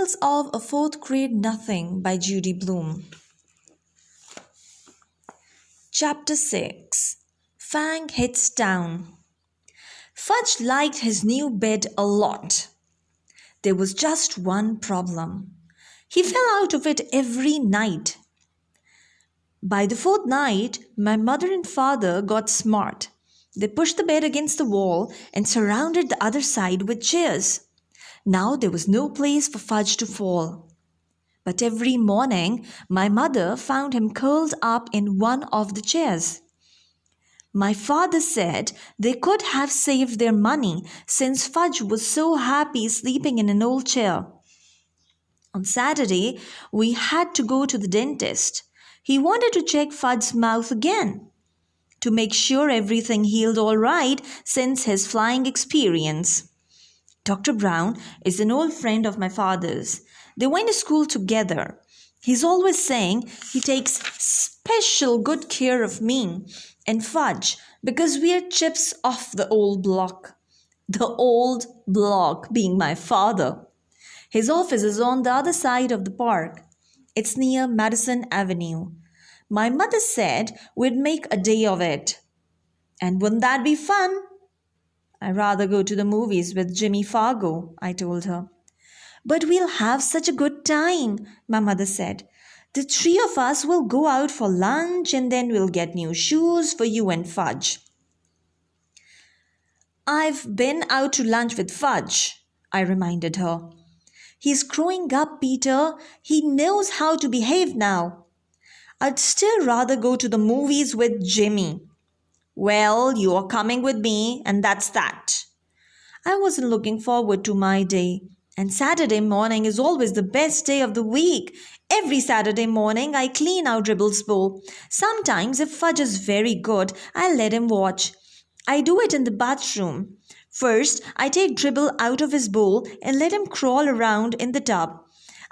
Tales of a Fourth Grade Nothing by Judy Blume. Chapter 6. Fang Hits Town. Fudge liked his new bed a lot. There was just one problem. He fell out of it every night. By the fourth night, my mother and father got smart. They pushed the bed against the wall and surrounded the other side with chairs. Now there was no place for Fudge to fall. But every morning, my mother found him curled up in one of the chairs. My father said they could have saved their money since Fudge was so happy sleeping in an old chair. On Saturday, we had to go to the dentist. He wanted to check Fudge's mouth again to make sure everything healed all right since his flying experience. Dr. Brown is an old friend of my father's. They went to school together. He's always saying he takes special good care of me and Fudge because we're chips off the old block. The old block being my father. His office is on the other side of the park. It's near Madison Avenue. My mother said we'd make a day of it. And wouldn't that be fun? I'd rather go to the movies with Jimmy Fargo, I told her. But we'll have such a good time, my mother said. The three of us will go out for lunch and then we'll get new shoes for you and Fudge. I've been out to lunch with Fudge, I reminded her. He's growing up, Peter. He knows how to behave now. I'd still rather go to the movies with Jimmy. Well, you're coming with me, and that's that. I wasn't looking forward to my day, and Saturday morning is always the best day of the week. Every Saturday morning, I clean out Dribble's bowl. Sometimes, if Fudge is very good, I let him watch. I do it in the bathroom. First, I take Dribble out of his bowl and let him crawl around in the tub.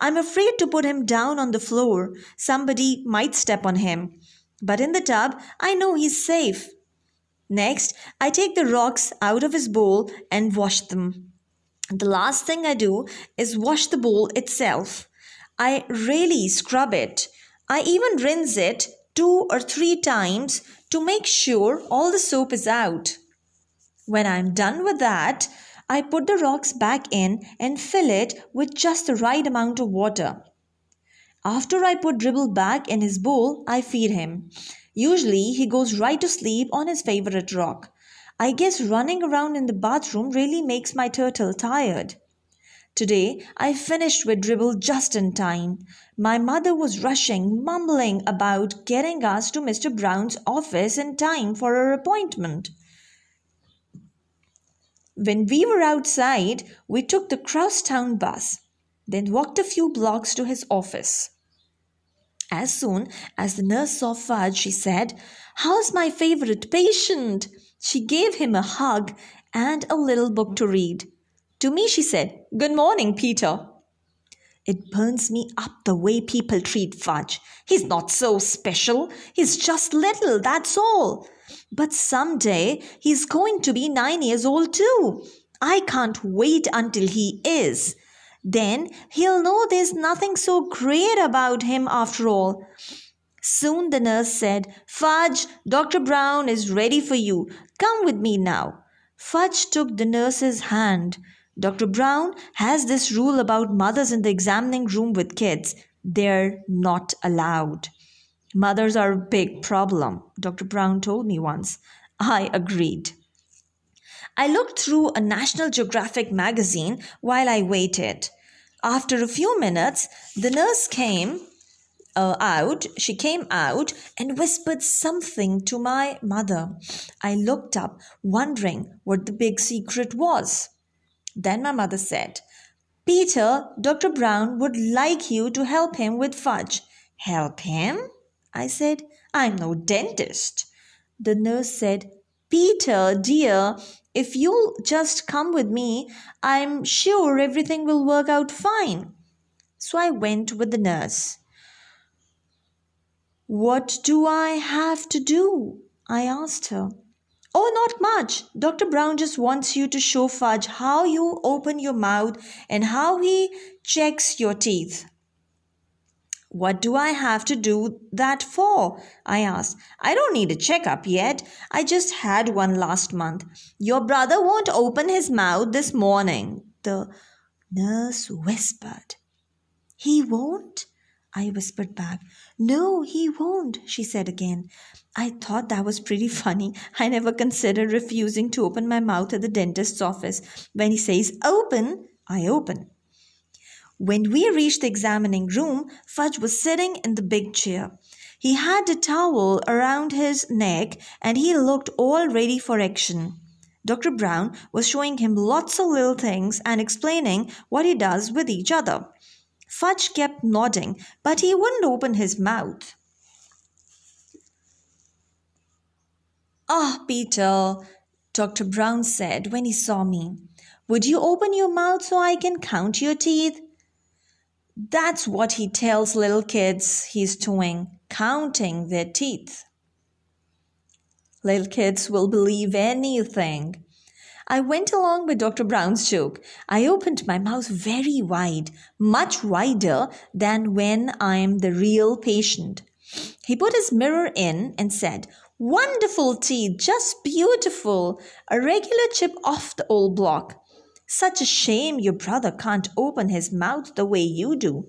I'm afraid to put him down on the floor. Somebody might step on him. But in the tub, I know he's safe. Next, I take the rocks out of his bowl and wash them. The last thing I do is wash the bowl itself. I really scrub it. I even rinse it 2 or 3 times to make sure all the soap is out. When I'm done with that, I put the rocks back in and fill it with just the right amount of water. After I put Dribble back in his bowl, I feed him. Usually, he goes right to sleep on his favorite rock. I guess running around in the bathroom really makes my turtle tired. Today, I finished with Dribble just in time. My mother was rushing, mumbling about getting us to Mr. Brown's office in time for our appointment. When we were outside, we took the Crosstown bus, then walked a few blocks to his office. As soon as the nurse saw Fudge, she said, "How's my favorite patient?" She gave him a hug and a little book to read. To me, she said, "Good morning, Peter." It burns me up the way people treat Fudge. He's not so special. He's just little, that's all. But someday he's going to be 9 years old too. I can't wait until he is. Then he'll know there's nothing so great about him after all. Soon the nurse said, "Fudge, Dr. Brown is ready for you. Come with me now." Fudge took the nurse's hand. Dr. Brown has this rule about mothers in the examining room with kids. They're not allowed. Mothers are a big problem, Dr. Brown told me once. I agreed. I looked through a National Geographic magazine while I waited. After a few minutes, the nurse came out. She came out and whispered something to my mother. I looked up, wondering what the big secret was. Then my mother said, "Peter, Dr. Brown would like you to help him with Fudge." "Help him?" I said. "I'm no dentist." The nurse said, "Peter, dear, if you'll just come with me, I'm sure everything will work out fine." So I went with the nurse. "What do I have to do?" I asked her. Oh, not much. Dr. Brown just wants you to show Fudge how you open your mouth and how he checks your teeth. What do I have to do that for? I asked. I don't need a checkup yet. I just had one last month. Your brother won't open his mouth this morning, the nurse whispered. He won't? I whispered back. No, he won't, she said again. I thought that was pretty funny. I never considered refusing to open my mouth at the dentist's office. When he says open, I open. When we reached the examining room, Fudge was sitting in the big chair. He had a towel around his neck and he looked all ready for action. Dr. Brown was showing him lots of little things and explaining what he does with each other. Fudge kept nodding, but he wouldn't open his mouth. Ah, Peter, Dr. Brown said when he saw me. Would you open your mouth so I can count your teeth? That's what he tells little kids he's doing, counting their teeth. Little kids will believe anything. I went along with Dr. Brown's joke. I opened my mouth very wide, much wider than when I'm the real patient. He put his mirror in and said, Wonderful teeth, just beautiful, a regular chip off the old block. Such a shame your brother can't open his mouth the way you do.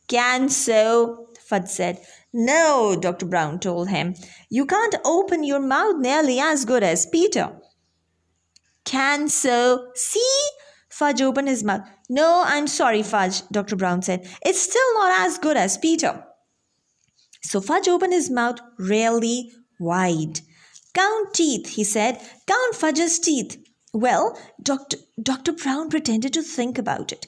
Can so, Fudge said. No, Dr. Brown told him. You can't open your mouth nearly as good as Peter. Can so. See? Fudge opened his mouth. No, I'm sorry, Fudge, Dr. Brown said. It's still not as good as Peter. So Fudge opened his mouth really wide. Count teeth, he said. Count Fudge's teeth. Well, Dr. Brown pretended to think about it.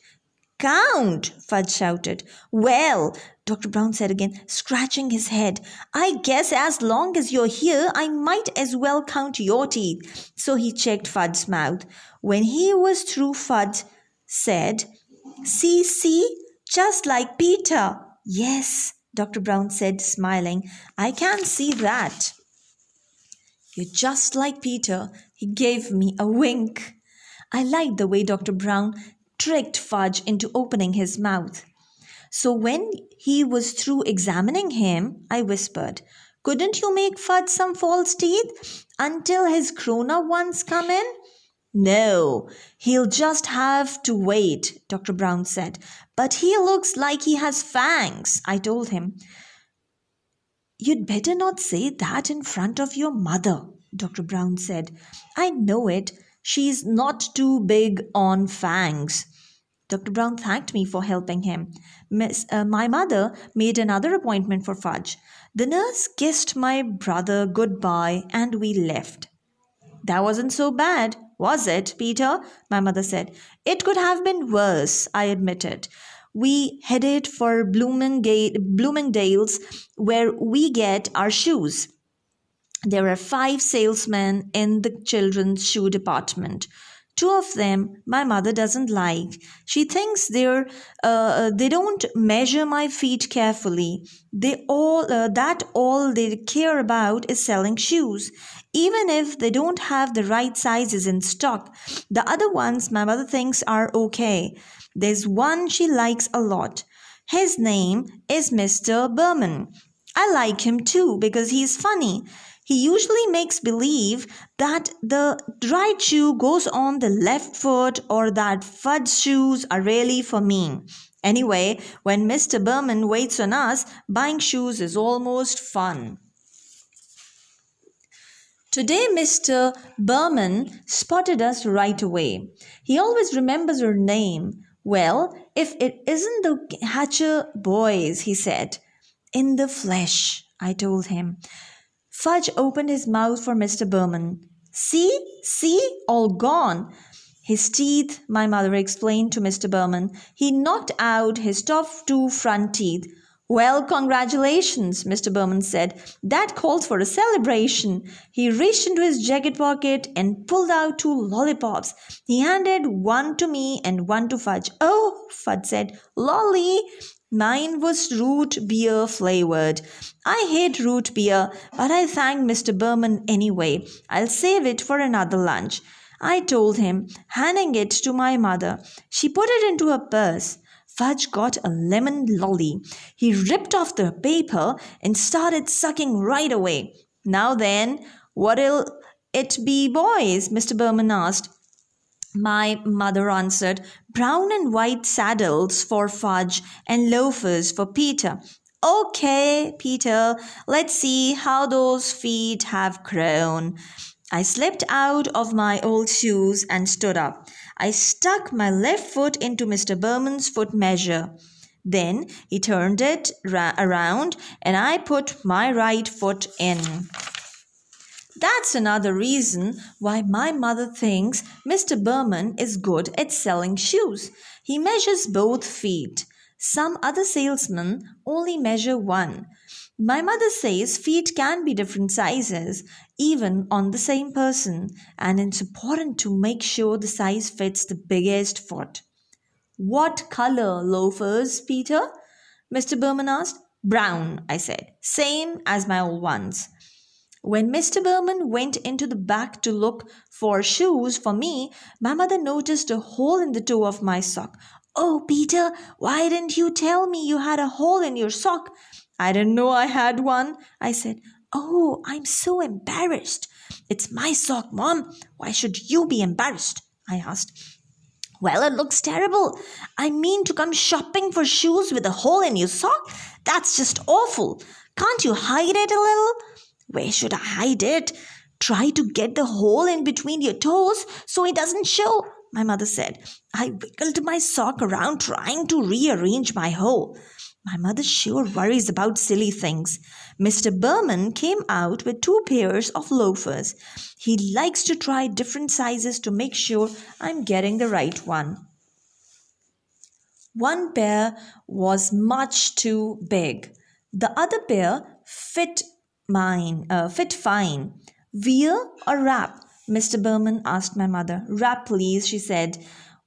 Count, Fudge shouted. Well, Dr. Brown said again, scratching his head. I guess as long as you're here, I might as well count your teeth. So he checked Fudge's mouth. When he was through, Fudge said, See, just like Peter. Yes, Dr. Brown said, smiling. I can see that. You're just like Peter. He gave me a wink. I liked the way Dr. Brown tricked Fudge into opening his mouth. So when he was through examining him, I whispered, Couldn't you make Fudge some false teeth until his grown-up ones come in? No, he'll just have to wait, Dr. Brown said. But he looks like he has fangs, I told him. You'd better not say that in front of your mother, Dr. Brown said. I know it. She's not too big on fangs. Dr. Brown thanked me for helping him. My mother made another appointment for Fudge. The nurse kissed my brother goodbye and we left. That wasn't so bad, was it, Peter? My mother said. It could have been worse, I admitted. We headed for Bloomingdale's where we get our shoes. There are 5 salesmen in the children's shoe department. 2 of them my mother doesn't like. She thinks they don't measure my feet carefully. All they care about is selling shoes. Even if they don't have the right sizes in stock, the other ones my mother thinks are okay. There's one she likes a lot. His name is Mr. Berman. I like him too because he's funny. He usually makes believe that the right shoe goes on the left foot or that Fudge shoes are really for me. Anyway, when Mr. Berman waits on us, buying shoes is almost fun. Today, Mr. Berman spotted us right away. He always remembers our name. Well, if it isn't the Hatcher boys, he said. In the flesh, I told him. Fudge opened his mouth for Mr. Berman. See, all gone. His teeth, my mother explained to Mr. Berman. He knocked out his top 2 front teeth. Well, congratulations, Mr. Berman said. That calls for a celebration. He reached into his jacket pocket and pulled out two lollipops. He handed one to me and one to Fudge. Oh, Fudge said, lolly. Mine was root beer flavored. I hate root beer, but I thanked Mr. Berman anyway. I'll save it for another lunch, I told him, handing it to my mother. She put it into her purse. Fudge got a lemon lolly. He ripped off the paper and started sucking right away. Now then, what'll it be, boys? Mr. Berman asked. My mother answered, brown and white saddles for Fudge and loafers for Peter. Okay, Peter, let's see how those feet have grown. I slipped out of my old shoes and stood up. I stuck my left foot into Mr. Berman's foot measure. Then he turned it around and I put my right foot in. That's another reason why my mother thinks Mr. Berman is good at selling shoes. He measures both feet. Some other salesmen only measure one. My mother says feet can be different sizes, even on the same person, and it's important to make sure the size fits the biggest foot. What color loafers, Peter? Mr. Berman asked. Brown, I said. Same as my old ones. When Mr. Berman went into the back to look for shoes for me, my mother noticed a hole in the toe of my sock. Oh, Peter, why didn't you tell me you had a hole in your sock? I didn't know I had one, I said. Oh, I'm so embarrassed. It's my sock, Mom. Why should you be embarrassed? I asked. Well, it looks terrible. I mean to come shopping for shoes with a hole in your sock? That's just awful. Can't you hide it a little? Where should I hide it? Try to get the hole in between your toes so it doesn't show, my mother said. I wiggled my sock around trying to rearrange my hole. My mother sure worries about silly things. Mr. Berman came out with 2 pairs of loafers. He likes to try different sizes to make sure I'm getting the right one. One pair was much too big. The other pair fit fine. Wear or wrap? Mr. Berman asked my mother. Wrap, please, she said.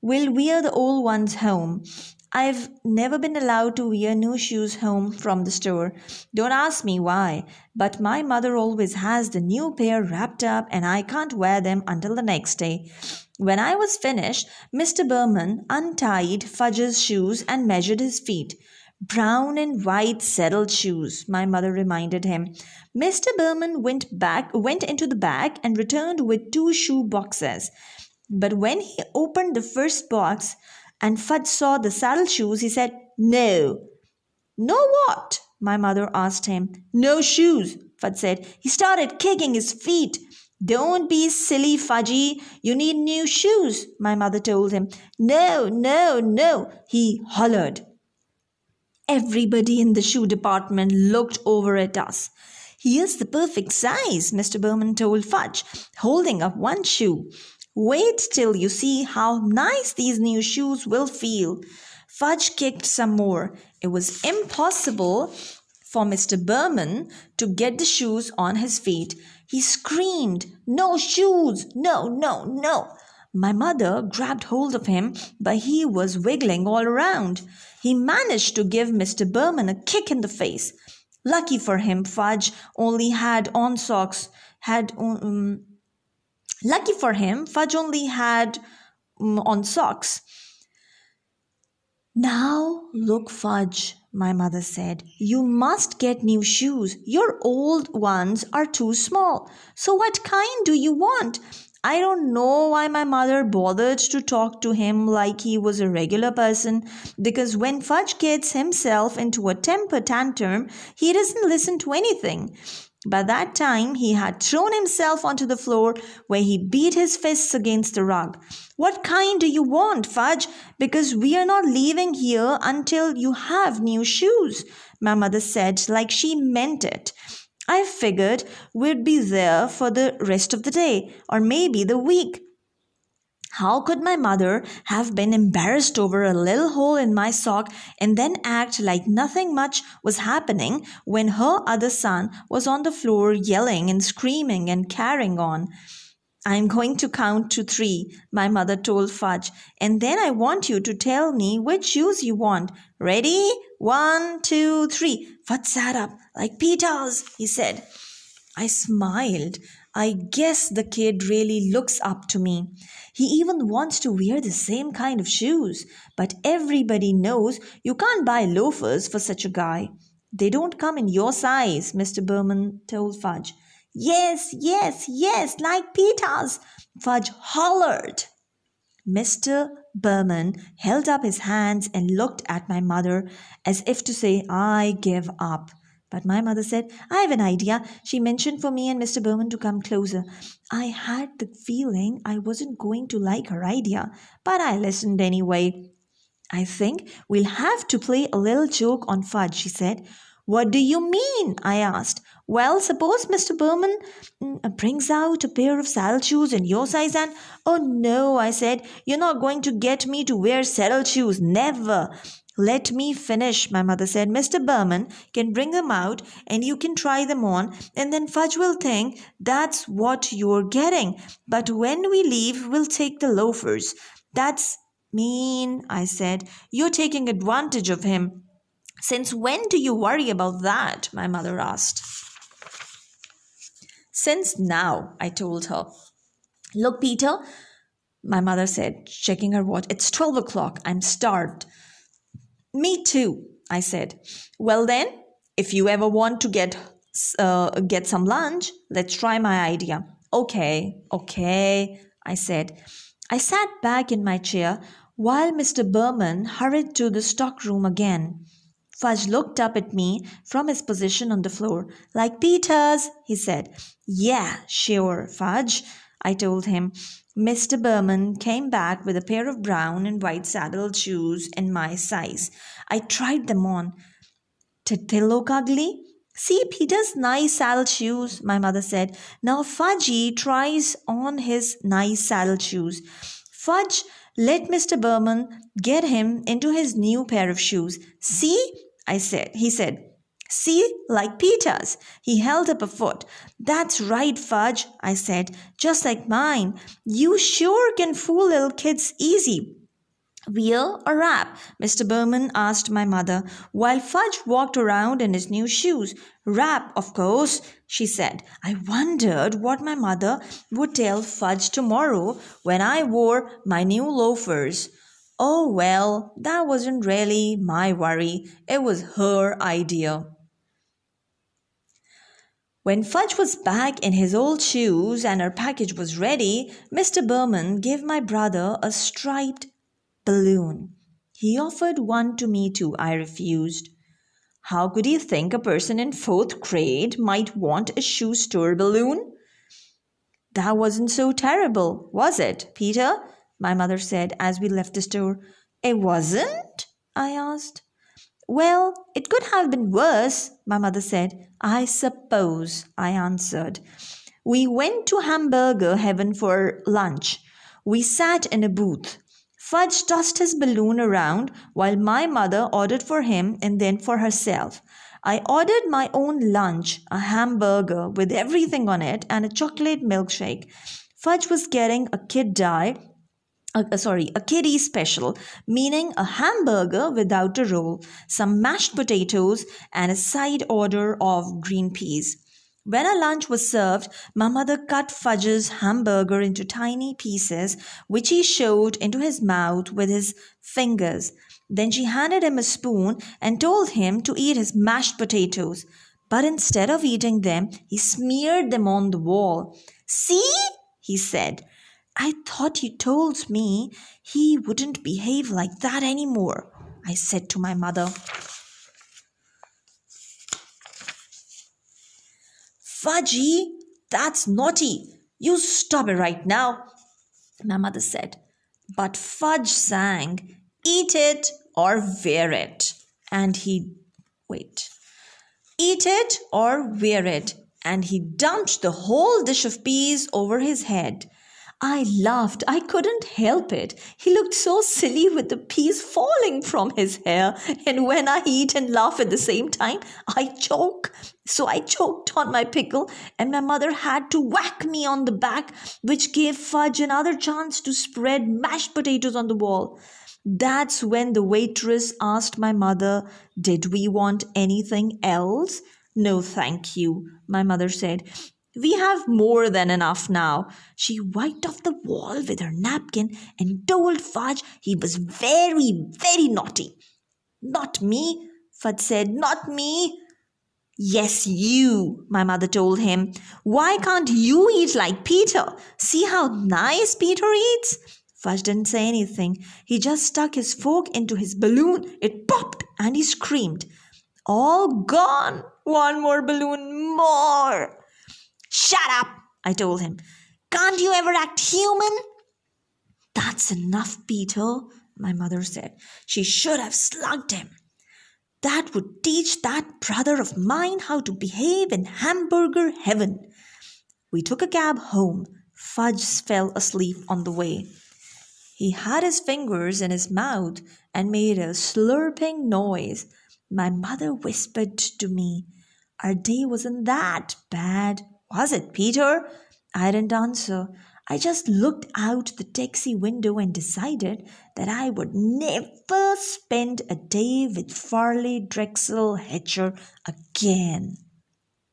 We'll wear the old ones home. I've never been allowed to wear new shoes home from the store. Don't ask me why, but my mother always has the new pair wrapped up and I can't wear them until the next day. When I was finished, Mr. Berman untied Fudge's shoes and measured his feet. Brown and white saddled shoes, my mother reminded him. Mr. Berman went into the back and returned with 2 shoe boxes. But when he opened the first box and Fudge saw the saddle shoes, he said, No. No what? My mother asked him. No shoes, Fudge said. He started kicking his feet. Don't be silly, Fudgy. You need new shoes, my mother told him. No, no, no, he hollered. Everybody in the shoe department looked over at us. Here's the perfect size, Mr. Berman told Fudge, holding up one shoe. Wait till you see how nice these new shoes will feel. Fudge kicked some more. It was impossible for Mr. Berman to get the shoes on his feet. He screamed, No shoes! No, no, no! My mother grabbed hold of him, but he was wiggling all around. He managed to give Mr. Berman a kick in the face. Lucky for him, Fudge only had on socks. Lucky for him, Fudge only had on socks. Now look, Fudge, my mother said. You must get new shoes. Your old ones are too small. So what kind do you want? I don't know why my mother bothered to talk to him like he was a regular person, because when Fudge gets himself into a temper tantrum, he doesn't listen to anything. By that time, he had thrown himself onto the floor where he beat his fists against the rug. What kind do you want, Fudge? Because we are not leaving here until you have new shoes, my mother said like she meant it. I figured we'd be there for the rest of the day or maybe the week. How could my mother have been embarrassed over a little hole in my sock and then act like nothing much was happening when her other son was on the floor yelling and screaming and carrying on? I'm going to count to three, my mother told Fudge, and then I want you to tell me which shoes you want. Ready? 1, 2, 3. Fudge sat up. Like Peter's, he said. I smiled. I guess the kid really looks up to me. He even wants to wear the same kind of shoes. But everybody knows you can't buy loafers for such a guy. They don't come in your size, Mr. Berman told Fudge. Yes, yes, yes, like Peter's, Fudge hollered. Mr. Berman held up his hands and looked at my mother as if to say, I give up. But my mother said, I have an idea. She mentioned for me and Mr. Berman to come closer. I had the feeling I wasn't going to like her idea, but I listened anyway. I think we'll have to play a little joke on Fudge, she said. What do you mean? I asked. Well, suppose Mr. Berman brings out a pair of saddle shoes in your size and... Oh no, I said, you're not going to get me to wear saddle shoes. Never. Let me finish, my mother said. Mr. Berman can bring them out and you can try them on and then Fudge will think that's what you're getting. But when we leave, we'll take the loafers. That's mean, I said. You're taking advantage of him. Since when do you worry about that? My mother asked. Since now, I told her. Look, Peter, my mother said, checking her watch. It's 12 o'clock. I'm starved. Me too, I said. Well then, if you ever want to get some lunch, let's try my idea. Okay, I said. I sat back in my chair while Mr. Berman hurried to the stockroom again. Fudge looked up at me from his position on the floor. Like Peter's, he said. Yeah, sure, Fudge, I told him. Mr. Berman came back with a pair of brown and white saddle shoes in my size. I tried them on. Did they look ugly? See Peter's nice saddle shoes, my mother said. Now Fudgy tries on his nice saddle shoes. Fudge, let Mr. Berman get him into his new pair of shoes. See? He said. See, like Peter's. He held up a foot. That's right, Fudge, I said. Just like mine. You sure can fool little kids easy. Wheel or wrap? Mr. Berman asked my mother, while Fudge walked around in his new shoes. Wrap, of course, she said. I wondered what my mother would tell Fudge tomorrow when I wore my new loafers. Oh well, that wasn't really my worry. It was her idea. When Fudge was back in his old shoes and our package was ready, Mr. Berman gave my brother a striped balloon. He offered one to me too. I refused. How could he think a person in 4th grade might want a shoe store balloon? That wasn't so terrible, was it, Peter? My mother said as we left the store. It wasn't? I asked. Well, it could have been worse, my mother said. I suppose, I answered. We went to Hamburger Heaven for lunch. We sat in a booth. Fudge tossed his balloon around while my mother ordered for him and then for herself. I ordered my own lunch, a hamburger with everything on it and a chocolate milkshake. Fudge was getting a kiddie special, meaning a hamburger without a roll, some mashed potatoes, and a side order of green peas. When our lunch was served, my mother cut Fudge's hamburger into tiny pieces, which he shoved into his mouth with his fingers. Then she handed him a spoon and told him to eat his mashed potatoes. But instead of eating them, he smeared them on the wall. See? He said. I thought you told me he wouldn't behave like that anymore, I said to my mother. Fudgy, that's naughty. You stop it right now, my mother said. But Fudge sang, eat it or wear it. And he, eat it or wear it. And he dumped the whole dish of peas over his head. I laughed. I couldn't help it. He looked so silly with the peas falling from his hair. And when I eat and laugh at the same time, I choke. So I choked on my pickle, and my mother had to whack me on the back, which gave Fudge another chance to spread mashed potatoes on the wall. That's when the waitress asked my mother, did we want anything else? No, thank you, my mother said. We have more than enough now. She wiped off the wall with her napkin and told Fudge he was very, very naughty. Not me, Fudge said, not me. Yes, you, my mother told him. Why can't you eat like Peter? See how nice Peter eats? Fudge didn't say anything. He just stuck his fork into his balloon. It popped and he screamed. All gone! One more balloon, more! Shut up, I told him. Can't you ever act human? That's enough, Peter, my mother said. She should have slugged him. That would teach that brother of mine how to behave in hamburger heaven. We took a cab home. Fudge fell asleep on the way. He had his fingers in his mouth and made a slurping noise. My mother whispered to me, our day wasn't that bad, was it, Peter? I didn't answer. I just looked out the taxi window and decided that I would never spend a day with Farley Drexel Hatcher again.